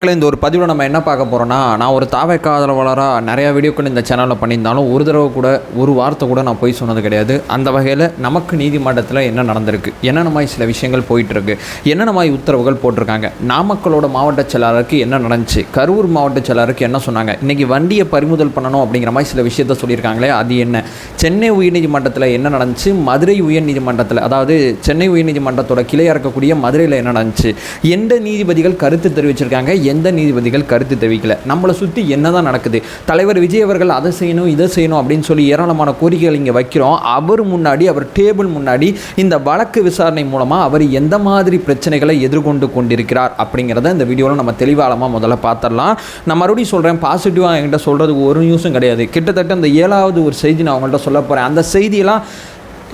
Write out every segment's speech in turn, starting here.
இந்த ஒரு பதிவில் நம்ம என்ன பார்க்க போகிறோன்னா, நான் ஒரு தாவேக்கா ஆதரவாளராக நிறையா வீடியோக்கள் இந்த சேனலில் பண்ணியிருந்தாலும் ஒரு தடவை கூட ஒரு வார்த்தை கூட நான் போய் சொன்னது கிடையாது. அந்த வகையில் நமக்கு நீதிமன்றத்தில் என்ன நடந்திருக்கு, என்னென்ன மாதிரி சில விஷயங்கள் போயிட்டுருக்கு, என்னென்ன மாதிரி உத்தரவுகள் போட்டிருக்காங்க, நாமக்கலோட மாவட்ட செயலாளருக்கு என்ன நடந்துச்சு, கரூர் மாவட்ட செயலாளருக்கு என்ன சொன்னாங்க, இன்றைக்கி வண்டியை பறிமுதல் பண்ணணும் அப்படிங்கிற மாதிரி சில விஷயத்த சொல்லியிருக்காங்களே அது என்ன, சென்னை உயர்நீதிமன்றத்தில் என்ன நடந்துச்சு, மதுரை உயர்நீதிமன்றத்தில் அதாவது சென்னை உயர்நீதிமன்றத்தோட கிளையாக இருக்கக்கூடிய மதுரையில் என்ன நடந்துச்சு, எந்த நீதிபதிகள் கருத்து தெரிவிச்சிருக்காங்க, எந்த நீதிபதிகள் கருத்து தெரிவிக்கல, நம்மளை சுற்றி என்னதான் நடக்குது, தலைவர் விஜய் அவர்கள் அதை செய்யணும் இதை செய்யணும் அப்படின்னு சொல்லி ஏராளமான கோரிக்கைகள் இங்கே வைக்கிறோம். அவர் முன்னாடி, அவர் டேபிள் முன்னாடி இந்த வழக்கு விசாரணை மூலமாக அவர் எந்த மாதிரி பிரச்சனைகளை எதிர்கொண்டு கொண்டிருக்கிறார் அப்படிங்கிறத இந்த வீடியோவில் நம்ம தெளிவாளமாக முதல்ல பார்த்துடலாம். நான் மறுபடியும் சொல்கிறேன், பாசிட்டிவாக என்கிட்ட சொல்கிறதுக்கு ஒரு நியூஸும் கிடையாது. கிட்டத்தட்ட இந்த 7வது ஒரு செய்தி நான் அவங்கள்ட்ட சொல்ல போகிறேன். அந்த செய்தியெல்லாம்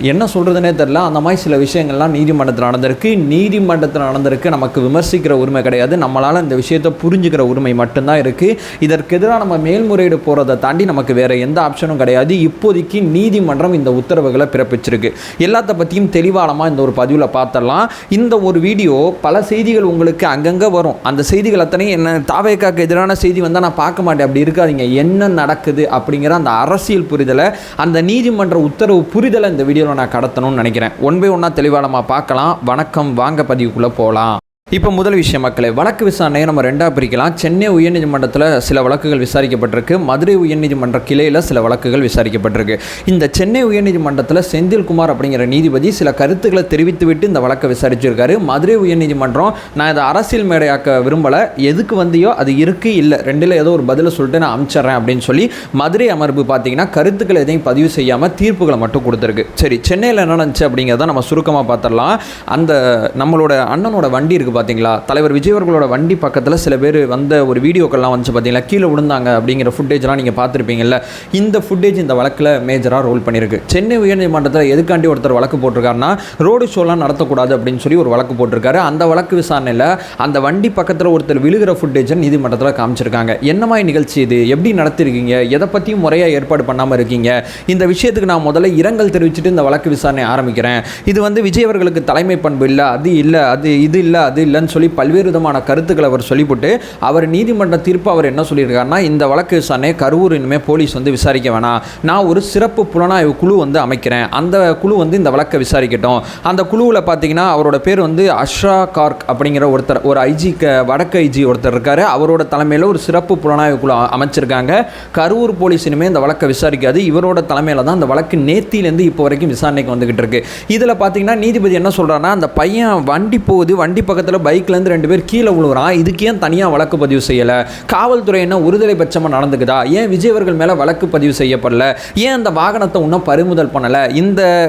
என்ன சொல்கிறதுனே தெரில. அந்த மாதிரி சில விஷயங்கள்லாம் நீதிமன்றத்தில் நடந்திருக்கு. நமக்கு விமர்சிக்கிற உரிமை கிடையாது, நம்மளால் இந்த விஷயத்தை புரிஞ்சுக்கிற உரிமை மட்டும்தான் இருக்குது. இதற்கு எதிராக நம்ம மேல்முறையீடு போகிறதை தாண்டி நமக்கு வேறு எந்த ஆப்ஷனும் கிடையாது. இப்போதைக்கு நீதிமன்றம் இந்த உத்தரவுகளை பிறப்பிச்சிருக்கு. எல்லாத்த பற்றியும் தெளிவாளமாக இந்த ஒரு பதிவில் பார்த்துடலாம். இந்த ஒரு வீடியோ பல செய்திகள் உங்களுக்கு அங்கங்கே வரும். அந்த செய்திகள் அத்தனை என்ன தாவேக்காக்கு எதிரான செய்தி வந்தால் நான் பார்க்க மாட்டேன், அப்படி இருக்காதீங்க. என்ன நடக்குது அப்படிங்கிற அந்த அரசியல் புரிதலை, அந்த நீதிமன்ற உத்தரவு புரிதலை இந்த வீடியோ நான் கடத்தணும்னு நினைக்கிறேன். ஒன் பை ஒன்னா தெளிவாளமா பார்க்கலாம். வணக்கம், வாங்க பதிவுக்குள்ள போகலாம். இப்போ முதல் விஷயம் மக்களே, வழக்கு விசாரணையை நம்ம ரெண்டாக பிரிக்கலாம். சென்னை உயர்நீதிமன்றத்தில் சில வழக்குகள் விசாரிக்கப்பட்டிருக்கு, மதுரை உயர்நீதிமன்ற கிளையில் சில வழக்குகள் விசாரிக்கப்பட்டிருக்கு. இந்த சென்னை உயர்நீதிமன்றத்தில் செந்தில்குமார் அப்படிங்கிற நீதிபதி சில கருத்துக்களை தெரிவித்துவிட்டு இந்த வழக்கை விசாரிச்சிருக்காரு. மதுரை உயர்நீதிமன்றம் நான் இதை அரசியல் மேடையாக்க விரும்பலை, எதுக்கு வந்தியோ அது இருக்கு இல்லை ரெண்டில் ஏதோ ஒரு பதிலை சொல்லிட்டு நான் அனுப்பிச்சிட்றேன் அப்படின்னு சொல்லி மதுரை அமர்வு பார்த்தீங்கன்னா கருத்துக்களை எதையும் பதிவு செய்யாமல் தீர்ப்புகளை மட்டும் கொடுத்துருக்கு. சரி, சென்னையில் என்ன நடந்துச்சு அப்படிங்கிறத நம்ம சுருக்கமாக பார்த்துடலாம். அந்த நம்மளோட அண்ணனோட வண்டி இருக்குது பார்த்தீங்களா, தலைவர் விஜய் அவர்களோட வண்டி பக்கத்தில் சில பேர் வந்த ஒரு வீடியோக்கள்லாம் வந்துச்சு பார்த்தீங்களா, கீழே விழுந்தாங்க அப்படிங்கிற ஃபுட்டேஜ்லாம் நீங்கள் பார்த்துருப்பீங்கல்ல. இந்த ஃபுட்டேஜ் இந்த வழக்கில் மேஜராக ரோல் பண்ணியிருக்கு. சென்னை உயர்நீதிமன்றத்தில் எதுக்காண்டி ஒருத்தர் வழக்கு போட்டிருக்காருன்னா, ரோடு ஷோலாம் நடத்தக்கூடாது அப்படின்னு சொல்லி ஒரு வழக்கு போட்டிருக்காரு. அந்த வழக்கு விசாரணையில் அந்த வண்டி பக்கத்தில் ஒருத்தர் விழுகிற ஃபுட்டேஜை நீதிமன்றத்தில் காமிச்சிருக்காங்க. என்ன மாதிரி நிகழ்ச்சி இது, எப்படி நடத்திருக்கீங்க, எதை பற்றியும் முறையாக ஏற்பாடு பண்ணாமல் இருக்கீங்க, இந்த விஷயத்துக்கு நான் முதல்ல இரங்கல் தெரிவிச்சுட்டு இந்த வழக்கு விசாரணை ஆரம்பிக்கிறேன். இது விஜய் அவர்களுக்கு தலைமை பண்பு இல்லை, அது இல்லை, அது இது இல்லை, அது இல்லைன்னு சொல்லி பல்வேறு விதமான கருத்துக்களை அவர் சொல்லிவிட்டு அவர் நீதிமன்ற தீர்ப்பு அவர் என்ன சொல்லியிருக்காருன்னா, இந்த வழக்கு விசாரணை கரூர் இனிமேல் போலீஸ் விசாரிக்க வேணாம், நான் ஒரு சிறப்பு புலனாய்வு குழு அமைக்கிறேன், அந்த குழு இந்த வழக்கை விசாரிக்கட்டும். அந்த குழுவில் பார்த்தீங்கன்னா அவரோட பேர் அஷ்ரா கார்க் அப்படிங்கிற ஒருத்தர், ஒரு ஐஜி, வடக்கு ஐஜி ஒருத்தர் இருக்காரு. அவரோட தலைமையில் ஒரு சிறப்பு புலனாய்வு குழு அமைச்சிருக்காங்க. கரூர் போலீஸ் இனிமேல் இந்த வழக்கை விசாரிக்காது, இவரோட தலைமையில் தான் இந்த வழக்கு நேத்திலேருந்து இப்போ வரைக்கும் விசாரணைக்கு வந்துகிட்டு இருக்கு. இதில் பார்த்தீங்கன்னா நீதிபதி என்ன சொல்கிறாருன்னா, அந்த பையன் வண்டி போகுது, வண்டி பக்கத்தில் பைக்லேருந்து 2 பேர் கீழே விழுவுறான், இதுக்கு ஏன் தனியாக வழக்கு பதிவு செய்யலை, காவல்துறை என்ன ஒருதலை பட்சமாக நடந்துக்குதா, ஏன் விஜய் அவர்கள் மேலே வழக்கு பதிவு செய்யப்படல, ஏன் அந்த வாகனத்தை இன்னும் பறிமுதல் பண்ணலை,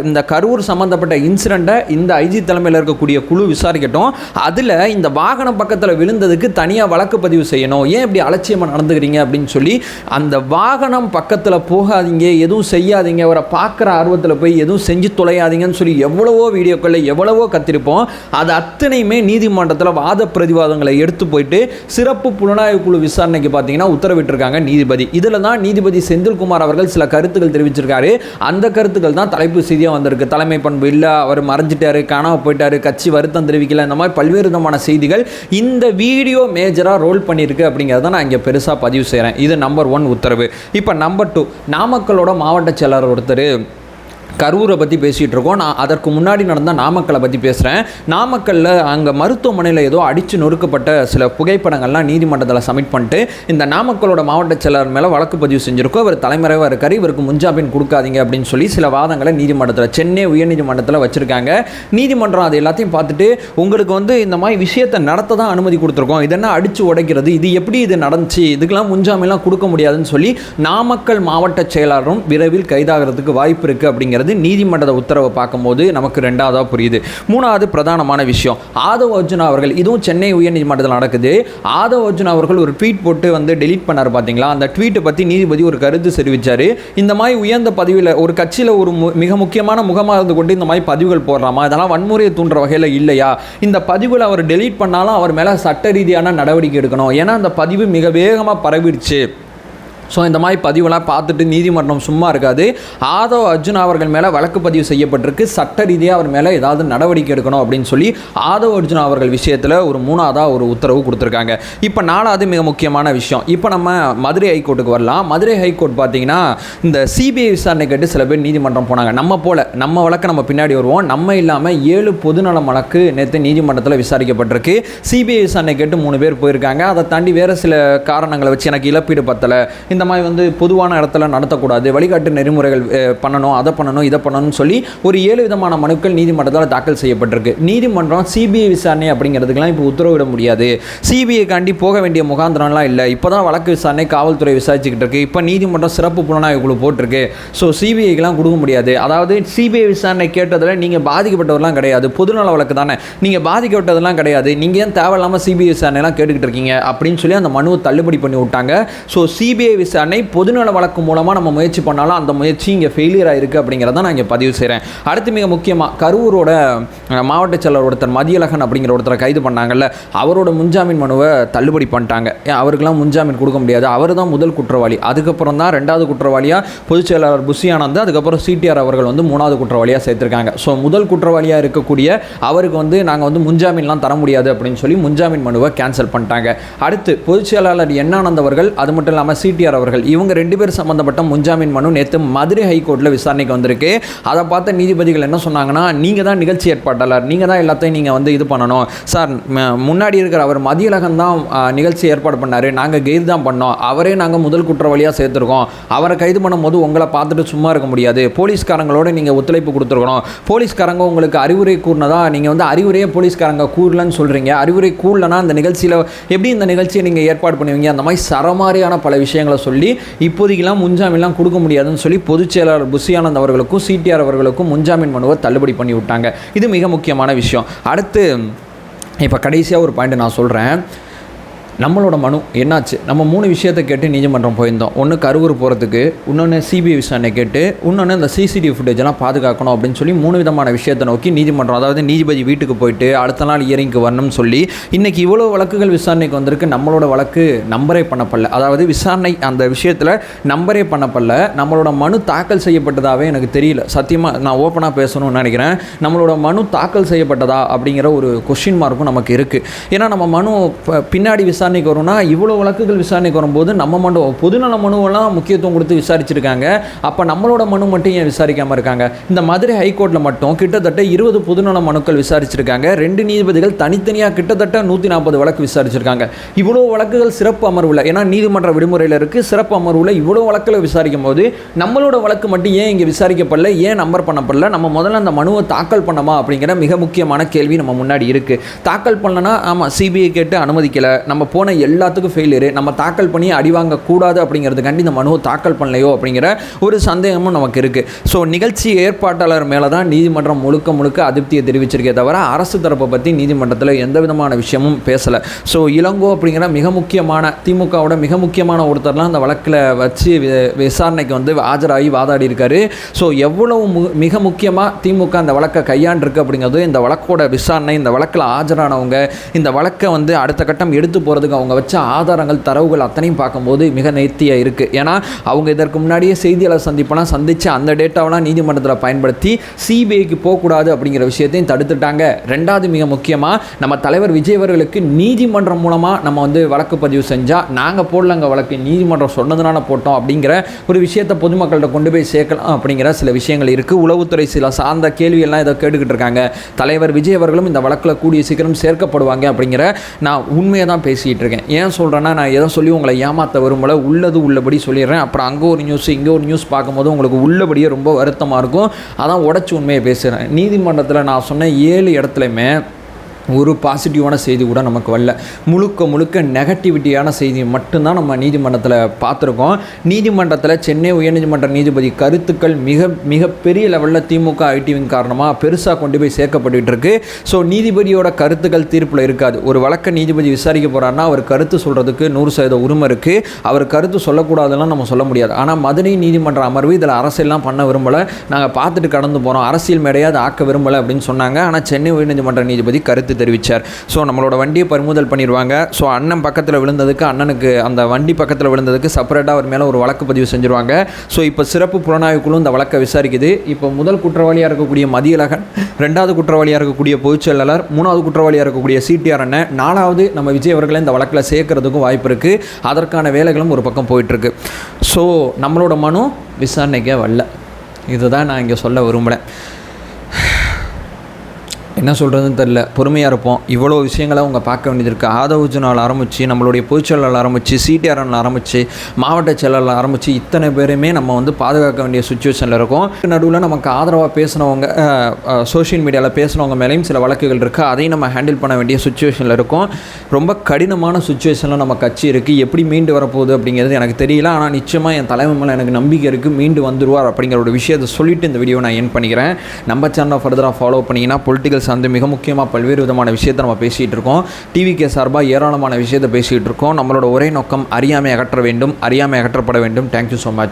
இந்த கரூர் சம்மந்தப்பட்ட இன்சிடெண்ட்டை இந்த ஐஜி தலைமையில் இருக்கக்கூடிய குழு விசாரிக்கட்டும், அதில் இந்த வாகனம் பக்கத்தில் விழுந்ததுக்கு தனியாக வழக்கு பதிவு செய்யணும், ஏன் இப்படி அலட்சியமாக நடந்துக்கிறீங்க அப்படின்னு சொல்லி அந்த வாகனம் பக்கத்தில் போகாதீங்க, எதுவும் செய்யாதீங்க, அவரை பார்க்குற ஆர்வத்தில் போய் எதுவும் செஞ்சு தொலையாதீங்கன்னு சொல்லி எவ்வளவோ வீடியோக்களில் எவ்வளவோ கத்திருப்போம். அது அத்தனையுமே நீதிமன்றத்தில் வாத பிரதிவாதங்களை எடுத்து போயிட்டு சிறப்பு புலனாய்வு குழு விசாரணைக்கு பார்த்தீங்கன்னா உத்தரவிட்டிருக்காங்க நீதிபதி. இதில் தான் நீதிபதி செந்தில்குமார் அவர்கள் சில கருத்துக்கள் தெரிவிச்சிருக்காரு. அந்த கருத்துக்கள் தான் தலைப்பு செய்தியாக வந்திருக்கு. தலைமை பண்பு இல்லை, அவர் மறைஞ்சிட்டாரு, காணாமல் போயிட்டாரு, கட்சி வருத்தம் தெரிவிக்கல, இந்த மாதிரி பல்வேறு விதமான செய்திகள் இந்த வீடியோ மேஜராக ரோல் பண்ணியிருக்கு அப்படிங்கிறத நான் இங்கே பெருசாக பதிவு செய்கிறேன். இது நம்பர் 1 உத்தரவு. இப்போ நம்பர் 2, நாமக்கலோட மாவட்ட செயலாளர் ஒருத்தர் கரூரை பற்றி பேசிகிட்டு இருக்கோம். நான் அதற்கு முன்னாடி நடந்த நாமக்கலை பற்றி பேசுகிறேன். நாமக்கல்லில் அங்கே மருத்துவமனையில் ஏதோ அடித்து நொறுக்கப்பட்ட சில புகைப்படங்கள்லாம் நீதிமன்றத்தில் சப்மிட் பண்ணிட்டு இந்த நாமக்கலோட மாவட்ட செயலர் மேலே வழக்கு பதிவு செஞ்சுருக்கோம். இவர் தலைமறைவாக இருக்கார், இவருக்கு முன்ஜாமீன் கொடுக்காதீங்க அப்படின்னு சொல்லி சில வாதங்களை நீதிமன்றத்தில், சென்னை உயர்நீதிமன்றத்தில் வச்சுருக்காங்க. நீதிமன்றம் அது எல்லாத்தையும் பார்த்துட்டு உங்களுக்கு இந்த மாதிரி விஷயத்தை நடத்த தான் அனுமதி கொடுத்துருக்கோம், இதெல்லாம் அடித்து உடைக்கிறது, இது எப்படி இது நடந்துச்சு, இதுக்கெல்லாம் முன்ஜாமீன்லாம் கொடுக்க முடியாதுன்னு சொல்லி நாமக்கல் மாவட்ட செயலாளரும் விரைவில் கைதாகிறதுக்கு வாய்ப்பு இருக்குது அப்படிங்கிறது நீதிமன்ற உத்தரவை பார்க்கும்போது நமக்கு 2வதா புரியுது. 3வது பிரதானமான விஷயம், ஆதவ் அர்ஜுனா அவர்கள், இதுவும் சென்னை உயர்நீதிமன்றத்தில் நடக்குது. ஆதவ் அர்ஜுனா அவர்கள் ஒரு ட்வீட் போட்டு டெலீட் பண்ணார் பார்த்தீங்களா, அந்த ட்வீட்டை பற்றி நீதிபதி ஒரு கருத்து தெரிவித்தார். இந்த மாதிரி உயர்ந்த பதிவில் ஒரு கட்சியில் ஒரு மிக முக்கியமான முகமாக இருந்து கொண்டு இந்த மாதிரி பதிவுகள் போடுறாமா, இதெல்லாம் வன்முறையை தூண்டுற வகையில் இல்லையா, இந்த பதிவில் அவர் டெலீட் பண்ணாலும் அவர் மேலே சட்ட ரீதியான நடவடிக்கை எடுக்கணும், ஏன்னா அந்த பதிவு மிக வேகமாக பரவிடுச்சு, ஸோ இந்த மாதிரி பதிவெல்லாம் பார்த்துட்டு நீதிமன்றம் சும்மா இருக்காது. ஆதவ் அர்ஜுனா அவர்கள் மேலே வழக்கு பதிவு செய்யப்பட்டிருக்கு, சட்ட ரீதியாக அவர் மேலே ஏதாவது நடவடிக்கை எடுக்கணும் அப்படின்னு சொல்லி ஆதவ் அர்ஜுனா அவர்கள் விஷயத்தில் ஒரு 3ஆவதாக ஒரு உத்தரவு கொடுத்துருக்காங்க. இப்போ 4வது மிக முக்கியமான விஷயம், இப்போ நம்ம மதுரை ஹைகோர்ட்டுக்கு வரலாம். மதுரை ஹைகோர்ட் பார்த்தீங்கன்னா இந்த சிபிஐ விசாரணை கேட்டு சில பேர் நீதிமன்றம் போனாங்க. நம்ம வழக்கு நம்ம பின்னாடி வருவோம். நம்ம இல்லாமல் 7 பொதுநலம் வழக்கு நேற்று நீதிமன்றத்தில் விசாரிக்கப்பட்டிருக்கு. சிபிஐ விசாரணை கேட்டு 3 பேர் போயிருக்காங்க. அதை தாண்டி வேறு சில காரணங்களை வச்சு எனக்கு இழப்பீடு பத்தலை, இந்த மாதிரி வந்து பொதுவான இடத்துல நடத்தக்கூடாது, வழிகாட்டு நெறிமுறைகள் பண்ணணும், அதை பண்ணணும், இதை பண்ணணும்னு சொல்லி ஒரு 7 விதமான மனுக்கள் நீதிமன்றத்தால் தாக்கல் செய்யப்பட்டிருக்கு. நீதிமன்றம் சிபிஐ விசாரணை அப்படிங்கிறதுக்கெல்லாம் இப்போ உத்தரவிட முடியாது. சிபிஐ காண்டி போக வேண்டிய முகாந்திரம்லாம் இல்லை. இப்போ தான் வழக்கு விசாரணை காவல்துறை விசாரிச்சுக்கிட்டு இருக்கு. இப்போ நீதிமன்றம் சிறப்பு புலனாய்வு குழு போட்டிருக்கு. ஸோ சிபிஐக்கெலாம் கொடுக்க முடியாது. அதாவது சிபிஐ விசாரணை கேட்டதில் நீங்கள் பாதிக்கப்பட்டவரெலாம் கிடையாது, பொதுநல வழக்கு தானே, நீங்கள் பாதிக்கப்பட்டதெல்லாம் கிடையாது, நீங்கள் ஏன் தேவையில்லாமல் சிபிஐ விசாரணைலாம் கேட்டுக்கிட்டு இருக்கீங்க அப்படின்னு சொல்லி அந்த மனுவை தள்ளுபடி பண்ணி விட்டாங்க. ஸோ சிபிஐ விசாரணை பொதுநல வழக்கு மூலமாக நம்ம முயற்சி பண்ணாலும் அந்த முயற்சி இங்கே ஃபெயிலியர் ஆகிருக்கு அப்படிங்கிறத நான் இங்கே பதிவு செய்கிறேன். அடுத்து மிக முக்கியமாக கரூரோட மாவட்ட செயலர் ஒருத்தர் மதியழகன் அப்படிங்கிற ஒருத்தரை கைது பண்ணாங்கல்ல, அவரோட முன்ஜாமீன் மனுவை தள்ளுபடி பண்ணிட்டாங்க. அவருக்கெல்லாம் முன்ஜாமீன் கொடுக்க முடியாது, அவர் தான் முதல் குற்றவாளி. அதுக்கப்புறம் தான் 2வது குற்றவாளியாக பொதுச் செயலாளர் புஷி ஆனந்த், அதுக்கப்புறம் சிடிஆர் அவர்கள் வந்து 3வது குற்றவாளியாக சேர்த்திருக்காங்க. ஸோ முதல் குற்றவாளியாக இருக்கக்கூடிய அவருக்கு வந்து நாங்கள் வந்து முன்ஜாமீன்லாம் தர முடியாது அப்படின்னு சொல்லி முன்ஜாமீன் மனுவை கேன்சல் பண்ணிட்டாங்க. அடுத்து பொதுச் செயலாளர் ஆனந்த் அவர்கள், அது மட்டும் இல்லாமல் சிடிஆர் அவர்கள், இவங்க 2 பேர் சம்பந்தப்பட்ட முன்ஜாமீன் மனு நேற்று மதுரை ஹைகோர்ட்டில் விசாரணைக்கு வந்திருக்கு. அதை பார்த்த நீதிபதிகள் என்ன சொன்னாங்கன்னா, நீங்கள் தான் நிகழ்ச்சி ஏற்பாட்டாளர், நீங்கள் தான் எல்லாத்தையும் நீங்கள் வந்து இது பண்ணணும் சார். முன்னாடி இருக்கிற அவர் மதியழகன் தான் நிகழ்ச்சி ஏற்பாடு பண்ணார், நாங்கள் கைது தான் பண்ணோம், அவரே நாங்கள் முதல் குற்றவாளியாக சேர்த்துருக்கோம், அவரை கைது பண்ணும்போது உங்களை பார்த்துட்டு சும்மா இருக்க முடியாது, போலீஸ்காரங்களோட நீங்கள் ஒத்துழைப்பு கொடுத்துருக்கணும், போலீஸ்காரங்க உங்களுக்கு அறிவுரை கூறினதா, நீங்கள் வந்து அறிவுரையே போலீஸ்காரங்க கூறலன்னு சொல்கிறீங்க, அறிவுரை கூறலன்னா அந்த நிகழ்ச்சியில் எப்படி இந்த நிகழ்ச்சியை நீங்கள் ஏற்பாடு பண்ணுவீங்க, அந்த மாதிரி சரமாரியான பல விஷயங்களை சொல்லி இப்போதைக்கெல்லாம் முன்ஜாமீன்லாம் கொடுக்க முடியாதுன்னு சொல்லி பொதுச் செயலாளர் புஷி ஆனந்த் அவர்களுக்கும் சிடிஆர் அவர்களுக்கும் முன்ஜாமீன் மனுவை தள்ளுபடி பண்ணி விட்டாங்க. இது மிக முக்கியமான விஷயம். அடுத்து இப்போ கடைசியாக ஒரு பாயிண்ட் நான் சொல்கிறேன். நம்மளோட மனு என்னாச்சு, நம்ம 3 விஷயத்தை கேட்டு நீதிமன்றம் போயிருந்தோம். ஒன்று கரூர் போகிறதுக்கு, இன்னொன்று சிபிஐ விசாரணை கேட்டு, இன்னொன்று இந்த சிசிடிவி ஃபுட்டேஜெல்லாம் பாதுகாக்கணும் அப்படின்னு சொல்லி 3 விதமான விஷயத்தை நோக்கி நீதிமன்றம், அதாவது நீதிபதி வீட்டுக்கு போயிட்டு அடுத்த நாள் இயரிங்க்கு வரணும்னு சொல்லி இன்றைக்கி இவ்வளோ வழக்குகள் விசாரணைக்கு வந்திருக்கு. நம்மளோட வழக்கு நம்பரே பண்ணப்படல, அதாவது விசாரணை அந்த விஷயத்தில் நம்பரே பண்ணப்படல. நம்மளோட மனு தாக்கல் செய்யப்பட்டதாகவே எனக்கு தெரியல. சத்தியமாக நான் ஓப்பனாக பேசணும்னு நினைக்கிறேன். நம்மளோட மனு தாக்கல் செய்யப்பட்டதா அப்படிங்கிற ஒரு கொஸ்டின் மார்க்கும் நமக்கு இருக்குது. ஏன்னா நம்ம மனு பின்னாடி விசாரணைக்கு வரும்னா, இவ்வளோ வழக்குகள் விசாரணைக்கு வரும்போது நம்ம மனு பொதுநல மனுவெல்லாம் முக்கியத்துவம் கொடுத்து விசாரிச்சிருக்காங்க. அப்போ நம்மளோட மனு மட்டும் ஏன் விசாரிக்காமல் இருக்காங்க? இந்த மதுரை ஹைகோர்ட்டில் மட்டும் கிட்டத்தட்ட 20 பொதுநல மனுக்கள் விசாரிச்சிருக்காங்க. 2 நீதிபதிகள் தனித்தனியாக கிட்டத்தட்ட 140 வழக்கு விசாரிச்சிருக்காங்க. இவ்வளோ வழக்குகள் சிறப்பு அமர்வில், ஏன்னா நீதிமன்ற விடுமுறையில் இருக்குது, சிறப்பு அமர்வில் இவ்வளோ வழக்கில் விசாரிக்கும் போது நம்மளோட வழக்கு மட்டும் ஏன் இங்கே விசாரிக்கப்படல, ஏன் நம்பர் பண்ணப்படல, நம்ம முதல்ல அந்த மனுவை தாக்கல் பண்ணமா அப்படிங்கிற மிக முக்கியமான கேள்வி நம்ம முன்னாடி இருக்குது. தாக்கல் பண்ணலன்னா ஆமாம் சிபிஐ கேட்டு அனுமதிக்கலை, நம்ம போன எல்லாத்துக்கும் ஃபெயிலியரு, நம்ம தாக்கல் பண்ணி அடி வாங்கக்கூடாது அப்படிங்கிறதுக்காண்டி இந்த மனுவை தாக்கல் பண்ணலையோ அப்படிங்கிற ஒரு சந்தேகமும் நமக்கு இருக்குது. ஸோ நிகழ்ச்சி ஏற்பாட்டாளர் மேலே தான் நீதிமன்றம் முழுக்க அதிருப்தியை தெரிவிச்சிருக்கே தவிர அரசு தரப்பை பற்றி நீதிமன்றத்தில் எந்த விதமான விஷயமும் பேசலை. ஸோ இளங்கோ அப்படிங்கிற மிக முக்கியமான திமுகவோட மிக முக்கியமான ஒருத்தர்லாம் அந்த வழக்கில் வச்சு விசாரணைக்கு வந்து ஆஜராகி வாதாடி இருக்காரு. ஸோ எவ்வளவு மிக முக்கியமாக திமுக அந்த வழக்கை கையாண்டிருக்கு அப்படிங்கிறது, இந்த வழக்கோட விசாரணை, இந்த வழக்கில் ஆஜரானவங்க, இந்த வழக்கை வந்து அடுத்த கட்டம் எடுத்து போகிறதுக்கு அவங்க வச்ச ஆதாரங்கள், தரவுகள் அத்தனையும் பார்க்கும்போது மிக நேர்த்தியாக இருக்குது. ஏன்னா அவங்க இதற்கு முன்னாடியே செய்தியாளர் சந்திப்பெல்லாம் சந்தித்து அந்த டேட்டாவெல்லாம் நீதிமன்றத்தில் பயன்படுத்தி சிபிஐக்கு போகக்கூடாது அப்படிங்கிற விஷயத்தையும் தடுத்துட்டாங்க. 2வது மிக முக்கியமாக நம்ம தலைவர் விஜய் அவர்களுக்கு நீதிமன்றம் மூலமாக நம்ம வந்து வழக்கு பதிவு செஞ்சால் நாங்கள் போடலங்க வழக்கு, நீதிமன்றம் சொன்னதுனால போட்டோம் அப்படிங்கிற ஒரு விஷயத்தை பொதுமக்கள்கிட்ட கொண்டு போய் சேர்க்கலாம் அப்படிங்கிற சில விஷயங்கள் இருக்குது. உளவுத்துறை சில சார்ந்த கேள்வியெல்லாம் இதை கேட்டுக்கிட்டு இருக்காங்க. தலைவர் விஜய் அவர்களும் இந்த வழக்கில் கூடிய சீக்கிரம் சேர்க்கப்படுவாங்க அப்படிங்கிற நான் உண்மையை தான் பேசிகிட்டு இருக்கேன். ஏன் சொல்கிறேன்னா, நான் எதை சொல்லி உங்களை ஏமாற்ற விரும்பல, உள்ளது உள்ளபடி சொல்லிடுறேன். அப்புறம் அங்கே ஒரு நியூஸ் இங்கே ஒரு நியூஸ் பார்க்கும்போது உங்களுக்கு உள்ளபடியே ரொம்ப வருத்தமாக இருக்கும். அதான் உடச்சி உண்மையை பேசுகிறேன். நீதிமன்றத்தில் நான் சொன்ன 7 இடத்துலையுமே ஒரு பாசிட்டிவான செய்தி கூட நமக்கு வரல. முழுக்க நெகட்டிவிட்டியான செய்தி மட்டும்தான் நம்ம நீதிமன்றத்தில் பார்த்துருக்கோம். நீதிமன்றத்தில் சென்னை உயர்நீதிமன்ற நீதிபதி கருத்துக்கள் மிகப்பெரிய லெவலில் திமுக ஐடிவின் காரணமாக பெருசாக கொண்டு போய் சேர்க்கப்பட்டு இருக்கு. ஸோ நீதிபதியோட கருத்துக்கள் தீர்ப்பில் இருக்காது. ஒரு வழக்கை நீதிபதி விசாரிக்க போகிறாருன்னா அவர் கருத்து சொல்கிறதுக்கு 100% உரிமை இருக்குது. அவர் கருத்து சொல்லக்கூடாதுலாம் நம்ம சொல்ல முடியாது. ஆனால் மதுரை நீதிமன்ற அமர்வு இதில் அரசியல்லாம் பண்ண விரும்பலை, நாங்கள் பார்த்துட்டு கடந்து போகிறோம், அரசியல் மேடையாக அதை ஆக்க விரும்பலை அப்படின்னு சொன்னாங்க. ஆனால் சென்னை உயர்நீதிமன்ற நீதிபதி கருத்து தெரிவித்தார். ஸோ நம்மளோட வண்டியை பறிமுதல் பண்ணிடுவாங்க. ஸோ அண்ணன் பக்கத்தில் விழுந்ததுக்கு, அண்ணனுக்கு அந்த வண்டி பக்கத்தில் விழுந்ததுக்கு செப்பரேட்டாக அவர் மேலே ஒரு வழக்கு பதிவு செஞ்சுருவாங்க. ஸோ இப்போ சிறப்பு புலனாய்வு குழு இந்த வழக்கை விசாரிக்குது. இப்போ முதல் குற்றவாளியாக இருக்கக்கூடிய மதியழகன், 2வது குற்றவாளியாக இருக்கக்கூடிய பொதுச்செயலாளர், 3வது குற்றவாளியாக இருக்கக்கூடிய சிடிஆர் அண்ணன், 4வது நம்ம விஜய் அவர்களை இந்த வழக்கில் சேர்க்கறதுக்கும் வாய்ப்பு இருக்குது. அதற்கான வேலைகளும் ஒரு பக்கம் போயிட்டுருக்கு. ஸோ நம்மளோட மனு விசாரணைக்கே வரல. இதுதான் நான் இங்கே சொல்ல விரும்புகிறேன். என்ன சொல்கிறதுன்னு தெரில. பொறுமையாக இருப்போம். இவ்வளோ விஷயங்களை அவங்க பார்க்க வேண்டியது இருக்குது. ஆதவஜனால் ஆரம்பித்து, நம்மளுடைய பொதுச்செயலாளர் ஆரம்பித்து, சிடிஆர்என் ஆரம்பித்து, மாவட்ட செயலாளர் ஆரம்பித்து, இத்தனை பேருமே நம்ம வந்து பாதுகாக்க வேண்டிய சுச்சுவேஷனில் இருக்கோம். நடுவில் நமக்கு ஆதரவாக பேசினவங்க, சோஷியல் மீடியாவில் பேசினவங்க மேலேயும் சில வழக்குகள் இருக்குது. அதையும் நம்ம ஹேண்டில் பண்ண வேண்டிய சுச்சுவேஷனில் இருக்கோம். ரொம்ப கடினமான சுச்சுவேஷனில் நம்ம கட்சி இருக்குது. எப்படி மீண்டு வரப்போகுது அப்படிங்கிறது எனக்கு தெரியல. ஆனால் நிச்சயமாக என் தலைமை மேலே எனக்கு நம்பிக்கை இருக்குது. மீண்டு வந்துடுவார் அப்படிங்கிற ஒரு விஷயத்தை சொல்லிவிட்டு இந்த வீடியோ நான் என் பண்ணிக்கிறேன். நம்ம சேனலை ஃபர்தராக ஃபாலோ பண்ணிங்கன்னா பொலிட்டிக்கல் சார்ந்து மிக முக்கியமாக பல்வேறு விதமான விஷயத்தை நம்ம பேசிகிட்டு இருக்கோம். டிவிகே சார்பாக ஏராளமான விஷயத்தை பேசிகிட்டு இருக்கோம். நம்மளோட ஒரே நோக்கம் அறியாமை அகற்ற வேண்டும், அறியாமை அகற்றப்பட வேண்டும். Thank you so much.